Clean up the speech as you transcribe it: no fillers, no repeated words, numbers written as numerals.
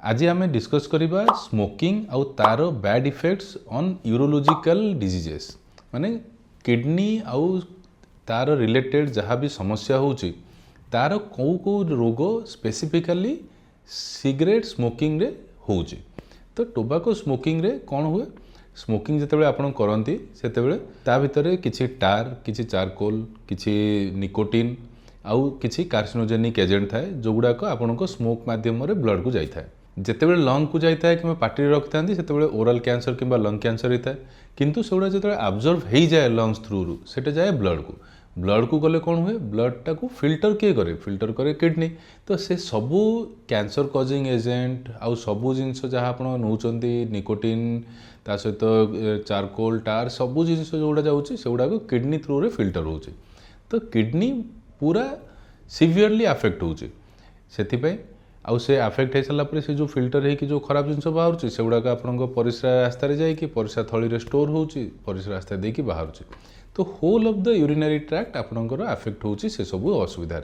आज आम डिस्कस करवा स्मोकिंग आउ तार bad effects on urological diseases माने किडनी आउ तार रिलेटेड जहाँ भी समस्या होची तार कौ रोग स्पेसिफिकली सिगरेट स्मोकिंग रे होची। तो टोबाको स्मोकिंग रे कौन हुए स्मोकिंग जिते आप करती से ता भितर किसी टार किसी चारकोल किसी निकोटिन आउ किसी कार्सिनोजेनिक एजेंट थाए जो गुड़ाक आपण स्मोक मध्यम ब्लड को जाए जितेबाला लंग को जाए कि पार्टी रखी था ओरल कैंसर कि लंग कैंसर होता है किंतु सेगुड़ा जो आब्जर्व हो जाए लंग्स थ्रू से जाए ब्लड को गले कौन हुए ब्लड टाक फिल्टर किए करे फिल्टर करे किडनी। तो से सबू कैंसर कॉजिंग एजेंट आउ सबू जिनस जहाँ आप नौकरी निकोटिन ता सहित चारकोल टार सबू जिनस जोड़ा जाऊँगा किडनी थ्रू रे फिल्टर हो। तो किडनी पूरा सिवियरली अफेक्ट होची से आउ से अफेक्ट हो सारापर से जो फिल्टर है कि जो खराब जिन बाहर से गुड़ाक आप परिस्रा रास्तार जाकि परिस्रा थली रे स्टोर होची परिस्रा रास्ता देकी बाहर। तो whole of the urinary tract आपणकर अफेक्ट होची से सब असुविधा।